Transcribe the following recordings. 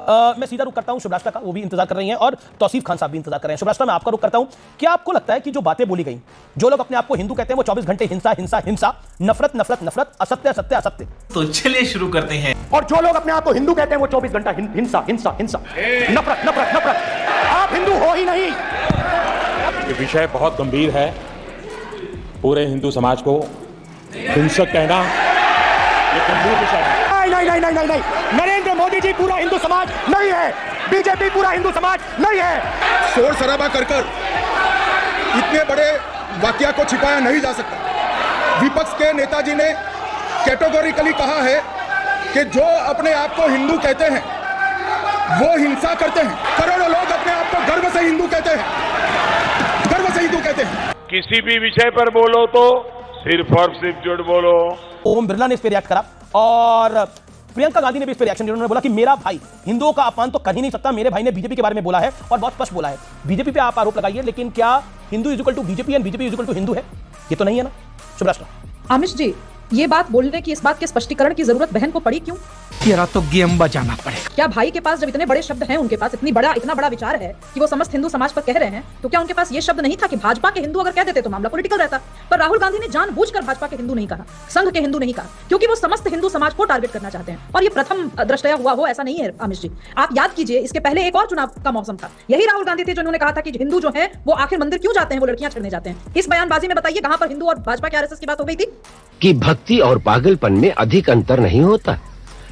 मैं सीधा रुक करता हूं शुभराष्ट्र का, वो भी इंतजार कर रही हैं, और तौसीफ खान साहब भी इंतजार कर रहे हैं। शुभराष्ट्र, मैं आपका रुक करता हूं। क्या आपको लगता है कि जो बातें बोली गई, जो लोग अपने आप को हिंदू कहते हैं, वो 24 घंटे हिंसा हिंसा हिंसा, नफरत नफरत नफरत, असत्य असत्य असत्य? तो चलिए शुरू करते हैं। और जो लोग अपने आप को हिंदू कहते हैं, वो 24 घंटा हिंसा हिंसा हिंसा, नफरत नफरत नफरत। आप हिंदू हो ही नहीं। ये विषय बहुत गंभीर है। पूरे हिंदू समाज को हिंसक कहना ये गंभीर विषय है। नहीं नहीं नहीं नहीं नहीं, नरेंद्र मोदी जी पूरा हिंदू समाज नहीं है, बीजेपी पूरा हिंदू समाज नहीं है। शोर शराबा कर इतने बड़े वाकया को छिपाया नहीं जा सकता। विपक्ष के नेताजी ने कैटेगोरिकली कहा है कि जो अपने आप को हिंदू कहते हैं वो हिंसा करते हैं। करोड़ों लोग अपने आप को गर्व से हिंदू कहते हैं, गर्व से हिंदू कहते हैं। किसी भी विषय पर बोलो तो सिर्फ और सिर्फ झूठ बोलो। ओम बिरला ने इस पर रिएक्ट करा और प्रियंका गांधी ने भी इस पर रिएक्शन दिया। उन्होंने बोला कि मेरा भाई हिंदुओं का अपमान तो कर ही नहीं सकता, मेरे भाई ने बीजेपी के बारे में बोला है और बहुत स्पष्ट बोला है। बीजेपी पे आप आरोप लगाइए, लेकिन क्या Hindu is equal to BJP and BJP is equal to Hindu है? ये तो नहीं है ना शुभराष्ट्र। आमिष जी, ये बात बोलने की, इस बात के स्पष्टीकरण की जरूरत बहन को पड़ी क्यों? तेरा तो गेम बजाना पड़ेगा। क्या भाई के पास जब इतने बड़े शब्द हैं, उनके पास इतना बड़ा विचार है कि वो समस्त हिंदू समाज पर कह रहे हैं, तो क्या उनके पास ये शब्द नहीं था कि भाजपा के हिंदू अगर कह देते तो मामला पॉलिटिकल रहता? पर राहुल गांधी ने जानबूझकर भाजपा के हिंदू नहीं कहा, संघ के हिंदू नहीं कहा, क्योंकि वो समस्त हिंदू समाज को टारगेट करना चाहते हैं। और ये प्रथम दृष्टया हुआ हो ऐसा नहीं है आमिष जी। आप याद कीजिए, इसके पहले एक और चुनाव का मौसम था, यही राहुल गांधी थे जिन्होंने कहा था कि हिंदू जो है वो आखिर मंदिर क्यों जाते हैं, वो लड़कियां छेड़ने जाते हैं। इस बयानबाजी में बताइए कहां पर हिंदू और भाजपा के आरएसएस की बात हो गई थी? कि भक्ति और पागलपन में अधिक अंतर नहीं होता।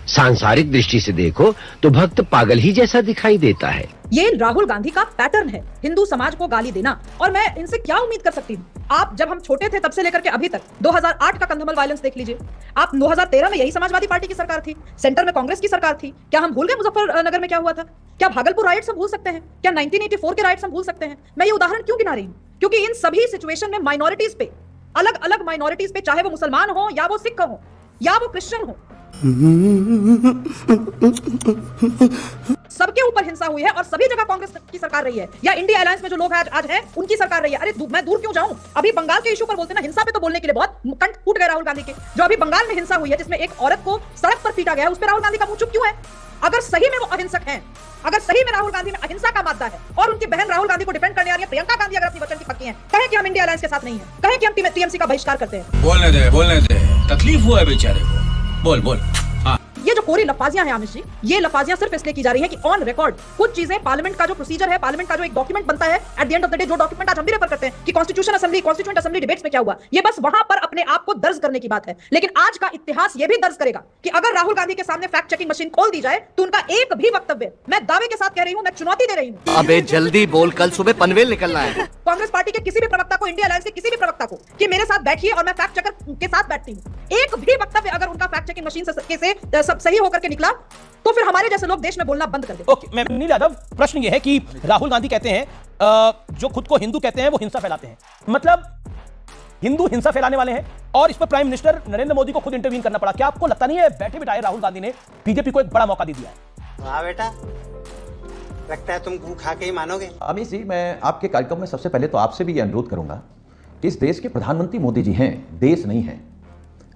सांसारिक दृष्टि से देखो तो भक्त पागल ही जैसा दिखाई देता है। ये राहुल गांधी का पैटर्न है, हिंदू समाज को गाली देना। और मैं इनसे क्या उम्मीद कर सकती हूँ? आप जब हम छोटे थे तब से लेकर के अभी तक 2008 का कंधमाल वायलेंस देख लीजिए। आप 2013 में यही समाजवादी पार्टी की सरकार थी, सेंटर में कांग्रेस की सरकार थी। क्या हम भूल गए मुजफ्फरनगर में क्या हुआ था? क्या भागलपुर राइट्स हम भूल सकते हैं? क्या 1984 के राइट्स हम भूल सकते हैं? मैं ये उदाहरण क्यों गिना रही हूँ? क्योंकि इन सभी सिचुएशन में माइनॉरिटीज पे, अलग अलग माइनॉरिटीज पे, चाहे वो मुसलमान हो या वो सिख हो या वो क्रिश्चियन हो, सबके ऊपर हिंसा हुई है और सभी जगह कांग्रेस की सरकार रही है, या इंडिया अलायंस में जो लोग आज है उनकी सरकार रही है। अरे मैं दूर क्यों जाऊं? अभी बंगाल के इशू पर बोलते ना, हिंसा पे तो बोलने के लिए बहुत कंठ फूट गए राहुल गांधी के। जो अभी बंगाल में हिंसा हुई है, जिसमें एक औरत को सड़क पर पीटा गया है, उस पर राहुल गांधी का मुंह चुप क्यों है? अगर सही में वो अहिंसक हैं, अगर सही में राहुल गांधी में अहिंसा का मादा है और उनकी बहन राहुल गांधी को डिफेंड करने आ रही है, प्रियंका गांधी अगर अपनी वचन की पक्की है, कहे कि हम इंडिया अलायंस के साथ नहीं है, कहे कि हम टीएमसी का बहिष्कार करते हैं। बोलने दे, तकलीफ हुआ है बेचारे को। बोल। ये जो कोरी लफाजियां हैं आमिष जी, ये लफाजियां सिर्फ इसलिए की जा रही है कि ऑन रिकॉर्ड कुछ चीजें, पार्लियामेंट का जो प्रोसीजर है, पार्लियामेंट का जो एक डॉक्यूमेंट बनता है, at the end of the day जो डॉक्यूमेंट आज हम भी रेफर करते हैं कि कॉन्स्टिट्यूएंट असेंबली डिबेट्स में क्या हुआ, ये बस वहां पर अपने आप को दर्ज करने की बात है। लेकिन आज का इतिहास ये भी दर्ज करेगा कि अगर राहुल गांधी के सामने फैक्ट चेकिंग मशीन खोल दी जाए तो उनका एक भी वक्तव्य, मैं दावे के साथ कह रही हूं, मैं चुनौती दे रही हूं, अबे जल्दी बोल, कल सुबह पनवेल निकलना है। कांग्रेस पार्टी के किसी भी प्रवक्ता को, इंडिया अलायंस के किसी भी प्रवक्ता को कि मेरे साथ बैठिए और मैं फैक्ट चेकर के साथ बैठती हूं, एक भी वक्तव्य अगर उनका फैक्ट चेकिंग मशीन से सब सही होकर के निकला तो फिर हमारे जैसे लोग देश में बोलना बंद कर दें। ओके, मैं नील यादव, प्रश्न ये है कि राहुल गांधी कहते हैं जो खुद को हिंदू कहते हैं वो हिंसा फैलाते हैं, मतलब हिंदू हिंसा फैलाने वाले हैं, और इस पर प्राइम मिनिस्टर नरेंद्र मोदी को खुद इंटरवीन करना पड़ा। क्या आपको लगता नहीं है बैठे बिठाए राहुल गांधी ने बीजेपी को एक बड़ा मौका दे दिया है? वाह बेटा, लगता है तुम गू खा के ही मानोगे। अमित जी, मैं आपके कार्यक्रम में सबसे पहले तो आपसे भी यह अनुरोध करूंगा कि इस देश के प्रधानमंत्री मोदी जी हैं, देश नहीं है।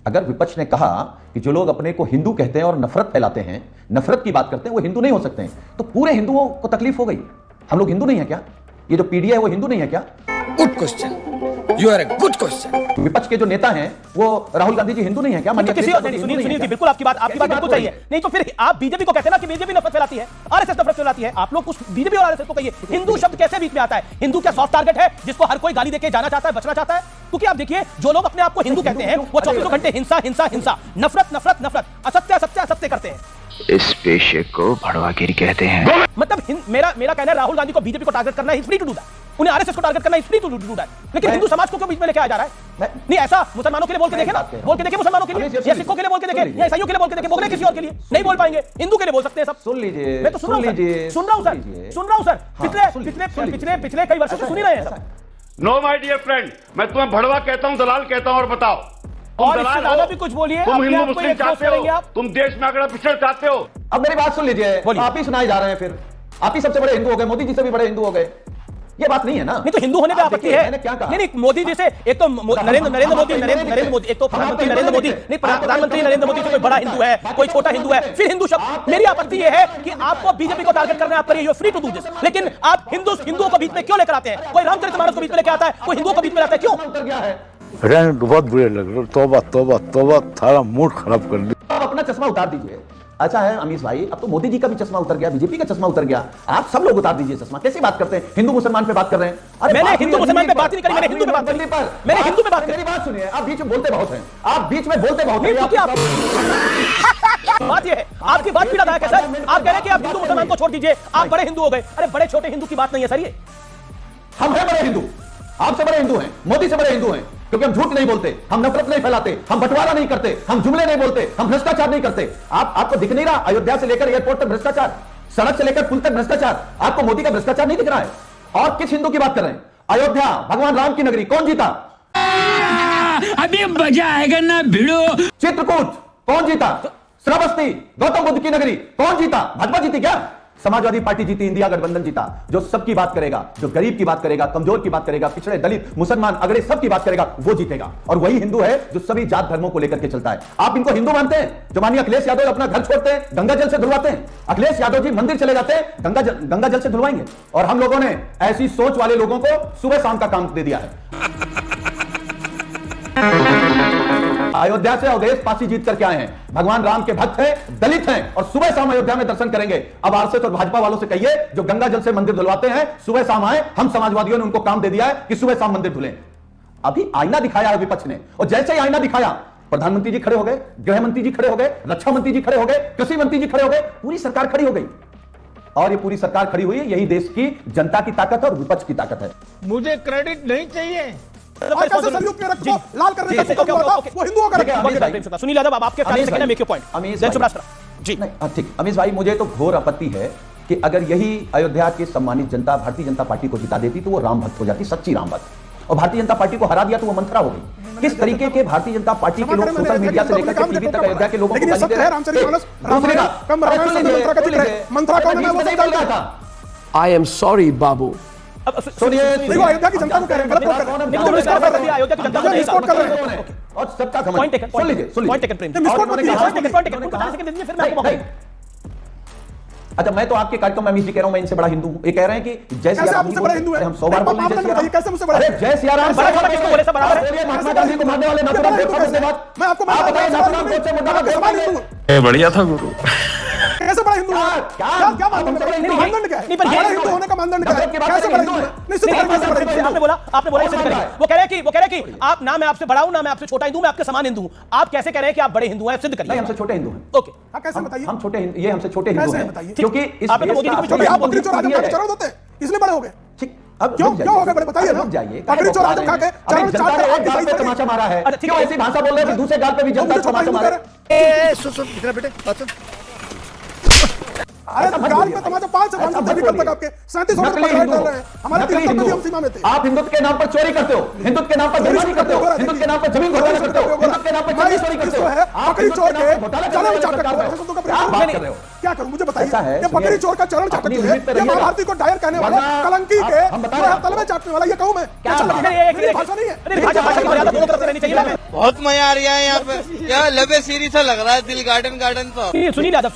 अगर विपक्ष ने कहा कि जो लोग अपने को हिंदू कहते हैं और नफरत फैलाते हैं, नफरत की बात करते हैं, वो हिंदू नहीं हो सकते हैं, तो पूरे हिंदुओं को तकलीफ हो गई। हम लोग हिंदू नहीं है क्या? ये जो पीडीए है वो हिंदू नहीं है क्या? Good question, you are a good question. विपक्ष के जो नेता हैं वो राहुल गांधी जी हिंदू नहीं है क्या? सुनिए, बिल्कुल आपकी बात बिल्कुल सही है। नहीं तो फिर आप बीजेपी को कहते हैं ना कि बीजेपी नफरत फैलाती है, आरएसएस नफरत फैलाती है। आप लोग कुछ बीजेपी और आरएसएस को कहिए, हिंदू शब्द कैसे बीच में आता है? हिंदू क्या सॉफ्ट टारगेट है जिसको हर कोई गाली देके जाना चाहता है, बचना चाहता है? क्योंकि आप देखिए, जो लोग अपने आप को हिंदू कहते हैं वो 24 घंटे हिंसा हिंसा हिंसा, नफरत नफरत नफरत, असत्य असत्य असत्य करते हैं। इस पेशे को भड़वागिरी कहते हैं। मतलब मेरा कहना है, राहुल गांधी को बीजेपी को टारगेट करना है, फ्री टू डू दैट। उन्हें आरएसएस को टारगेट करना है, फ्री टू डू दैट। लेकिन हिंदू समाज को क्यों बीच में लेके आ जा रहा है? नहीं, ऐसा मुसलमानों के लिए बोल के देखे ना, बोल के देखे मुसलमानों के लिए, या सिखों के लिए बोल के देखे, या ईसाइयों के लिए बोल के देखे, बोले किसी और के लिए नहीं बोल पाएंगे, हिंदू के लिए बोल सकते हैं सब। सुन लीजिए, मैं तो सुन रहा हूं सर, पिछले कई वर्षों से सुन ही रहे हैं सब। नो माय डियर फ्रेंड, मैं तुम्हें भड़वा कहता हूं, दलाल कहता हूं, और बताओ और इससे ज्यादा भी कुछ बोलिए। तुम हिंदू मुस्लिम चाहते हो, तुम देश में अगर पिछड़ चाहते हो। अब मेरी बात सुन लीजिए, आप ही सुनाए जा रहे हैं, फिर आप ही सबसे बड़े हिंदू हो गए, मोदी जी से भी बड़े हिंदू हो गए। ये बात नहीं है ना। नहीं तो हिंदू होने पे आप आपत्ति देखिए, है? मैंने क्या कहा? नहीं नहीं, मोदी जी से एक तो नरेंद्र मोदी, एक तो प्रधानमंत्री नरेंद्र मोदी, नहीं प्रधानमंत्री नरेंद्र मोदी से कोई बड़ा हिंदू है, कोई छोटा हिंदू है, फिर हिंदू शब्द। मेरी आपत्ति ये है कि आपको बीजेपी को टारगेट करना है, आप करिए, you are free to do this, लेकिन आप हिंदुओं को बीच में क्यों लेकर आते हैं? कोई रामचरितमानस को बीच में लेकर आता है, कोई हिंदुओं को बीच में लाता है, क्यों? उतर गया है। बहुत बुरे लग रहे, तौबा तौबा तौबा, थारा मूड खराब कर दिया। आप अपना चश्मा उतार दीजिए। अच्छा है अमीश भाई, अब तो मोदी जी का भी चश्मा उतर गया, बीजेपी का चश्मा उतर गया, आप सब लोग उतार दीजिए चश्मा। कैसी बात करते हैं? हिंदू मुसलमान पे बात कर रहे हैं। अरे मैंने बात हिंदू हुई मुसलमान पे अजमीर बात ही नहीं करी, मैंने हिंदू पे बात करी। मैंने हिंदू पे बात करी। मेरी बात सुनिए, आप बीच में बोलते बहुत हैं, आप बीच में बोलते बहुत हैं। क्योंकि आप बात ये है, आपकी बात पीड़ादायक है सर। आप कह रहे हैं कि आप हिंदू मुसलमान को छोड़ दीजिए, आप बड़े हिंदू हो गए। अरे बड़े छोटे हिंदू की बात नहीं है सर, ये हम हैं बड़े हिंदू, आपसे बड़े हिंदू हैं, मोदी से बड़े हिंदू हैं, क्योंकि हम झूठ नहीं बोलते, हम नफरत नहीं फैलाते, हम बंटवारा नहीं करते, हम जुमले नहीं बोलते, हम भ्रष्टाचार नहीं करते। आपको दिख नहीं रहा? अयोध्या से लेकर एयरपोर्ट तक भ्रष्टाचार, सड़क से लेकर पुल तक भ्रष्टाचार। आपको मोदी का भ्रष्टाचार नहीं दिख रहा है? और किस हिंदू की बात कर रहे हैं? अयोध्या भगवान राम की नगरी, कौन जीता? अभी मजा आएगा ना भिड़ो। चित्रकूट कौन जीता? श्रावस्ती गौतम बुद्ध की नगरी, कौन जीता? भाजपा जीती क्या? समाजवादी पार्टी जीती, इंडिया गठबंधन जीता। जो सबकी बात करेगा, जो गरीब की बात करेगा, कमजोर की बात करेगा, पिछड़े, दलित, मुसलमान, अगड़े सबकी बात करेगा, वो जीतेगा। और वही हिंदू है जो सभी जात धर्मों को लेकर के चलता है। आप इनको हिंदू मानते हैं? जो मानिए अखिलेश यादव अपना घर छोड़ते हैं, गंगा जल से धुलवाते हैं। अखिलेश यादव जी मंदिर चले जाते हैं, गंगा जल से धुलवाएंगे। और हम लोगों ने ऐसी सोच वाले लोगों को सुबह शाम का काम दे दिया है। अयोध्या से अवधेश पासी जीत करके आए हैं, भगवान राम के भक्त हैं, दलित हैं, और सुबह शाम अयोध्या में दर्शन करेंगे। अब आरएसएस और भाजपा वालों से कहिए जो गंगा जल से मंदिर धुलवाते हैं, सुबह शाम आए। हम समाजवादियों ने उनको काम दे दिया है कि सुबह शाम मंदिर धुलें। अभी आईना दिखाया है विपक्ष ने, और जैसे ही आईना दिखाया, प्रधानमंत्री जी खड़े हो गए, गृह मंत्री जी खड़े हो गए, रक्षा मंत्री जी खड़े हो गए, कृषि मंत्री जी खड़े हो गए, पूरी सरकार खड़ी हो गई। और ये पूरी सरकार खड़ी हुई है, यही देश की जनता की ताकत है और विपक्ष की ताकत है। मुझे क्रेडिट नहीं चाहिए। और कैसे संयुक्त में रक्त को लाल करने का वो हिंदुओं का रक्त है। सुनील यादव, अब आपके फैसले कहना, मेक योर पॉइंट। जय सुभाष जी। नहीं ठीक, अमीश भाई, मुझे तो घोर आपत्ति है कि अगर यही अयोध्या की सम्मानित जनता भारतीय जनता पार्टी को जिता देती तो वो राम भक्त हो जाती, सच्ची राम भक्त। और भारतीय जनता पार्टी को हरा दिया तो वो मंत्रा हो गई। किस तरीके के भारतीय जनता पार्टी के लोग सोशल मीडिया से लेकर के टीवी तक अयोध्या के लोगों को गाली दे रहे हैं। आई एम सॉरी बाबू। सुनिए, अयोध्या की जनता को कह रहे हैं, गलत बोल रहे हैं। अयोध्या की जनता को विस्फोट कर रहे हैं और सबका पॉइंट टेकन, सुन लीजिए, पॉइंट टेकन प्रेम। विस्फोट मत कीजिए, पॉइंट टेकन, उनको 10 सेकंड दीजिए, फिर मैं आपको मौका। अच्छा, मैं तो आपके कार्यक्रम में अमीश जी कह रहा हूं, मैं इनसे बड़ा हिंदू हूं। ये कह रहे हैं कि जय सिया राम, हम 100 बार बोल रहे हैं कैसे मुझसे बड़ा? अरे जय सिया राम किसको बोले? सब बराबर है। महात्मा गांधी को मारने वाले नाथूराम गोडसे से बात, मैं आपको बताइए, नाथूराम गोडसे मुद्दा बढ़िया था गुरु। कैसे बड़ा हिंदू? क्या मानदंड क्या है? बड़ा हिंदू होने का मानदंड क्या है? कैसे बड़ा हिंदू है? आपने बोला ये सिद्ध करिए। वो कह रहे हैं कि आप, ना मैं आपसे बड़ा हूं, ना मैं आपसे छोटा हिंदू, मैं आपके समान हिंदू हूं। आप कैसे कह रहे हैं कि आप बड़े हिंदू हैं? सिद्ध करिए। नहीं, हमसे छोटे हिंदू हैं। ओके, कैसे बताइए? हम छोटे, ये हमसे छोटे हिंदू हैं, क्योंकि इस आप तो मोदी जी को भी छोटे, आप बकरी चोर आजम चरण होते हैं, इसलिए बड़े हो गए। ठीक, अब क्यों हो गए बड़े? बताइए ना। जाइए, बकरी चोर आजम खा के चरण चाट के गाल पे तमाचा मारा है। क्यों ऐसी भाषा बोल रहे हैं कि दूसरे गाल पे भी जनता तमाचा मारा है? सुन बेटे, अरे गाल पे तमाचा 5 से 5 तक तक आपके 37 ऑर्डर पकड़ रहे हैं। हमारे 73 भी हम सीमा में थे। आप हिंदुत्व के नाम पर चोरी करते हो, हिंदुत्व के नाम पर बेईमानी करते हो, हिंदुत्व के नाम पर जमीन घोटाला करते हो, हिंदुत्व के नाम पर जमीन चोरी करते हो। आप बकरी चोर के घोटाला चरण चाटक को ऐसे शब्दों का प्रयोग कर रहे हो। क्या करूं, मुझे बताइए। ये बकरी चोर का चरण चाटक है, ये महाभारती को डायर कहने वाला, कलंकी के तलवे चाटने वाला, ये कहूं मैं? क्या भाषा नहीं है? भाषा की मर्यादा दोनों तरफ से रहनी चाहिए। बहुत मजा आ रहा है यहाँ पे, क्या लबे सीरीज सा लग रहा है, दिल गार्डन तो। सुनील यादव,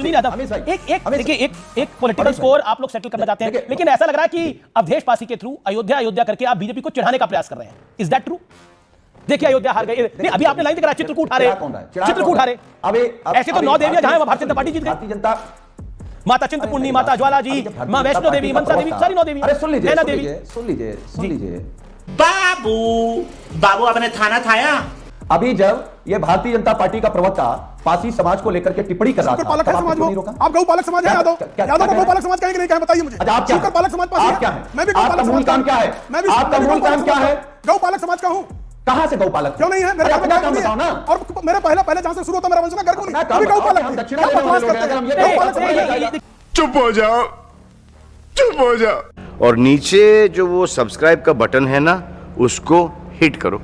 एक पॉलिटिकल स्कोर आप लोग सेटल करना चाहते हैं, लेकिन ऐसा लग रहा है कि अवधेश पासी के थ्रू अयोध्या करके आप बीजेपी को चिढ़ाने का प्रयास कर रहे हैं। Is that true? देखिए, अयोध्या हार गई। नहीं, अभी आपने लाइन दिखा, चित्रकूट हारे, चित्रकूट हारे। ऐसे तो 9 देवियां जहां भारतीय जनता पार्टी जीत गई। भारतीय जनता, माता चिंतपूर्णी, माता ज्वाला जी, मां वैष्णो देवी, मनसा देवी, सारी 9 देवी। अरे सुन लीजिए, सुन लीजिए। बाबू आपने थाना थाया। अभी जब ये भारतीय जनता पार्टी का प्रवक्ता पासी समाज को लेकर के टिप्पणी कर रहा था, पालक समाज वो, आप गौपालक समाज है यादव को गौपालक समाज कहेंगे नहीं, क्या बताइए मुझे? अच्छा, आप क्या पालक समाज पास क्या है? मैं भी आपका मूल काम क्या है? मैं भी आपका मूल काम क्या है? गौपालक समाज का हूं। कहां से गौपालक? क्यों नहीं है? मेरे अपना काम बताओ ना। और मेरे पहले जहां से शुरू होता मेरा वंश घर को नहीं, अभी गौपालक हम दक्षिणा लेने वाले लोग हैं, हम ये गौपालक समाज। चुप हो जाओ, चुप हो जाओ। और नीचे जो वो सब्सक्राइब का बटन है ना, उसको हिट करो।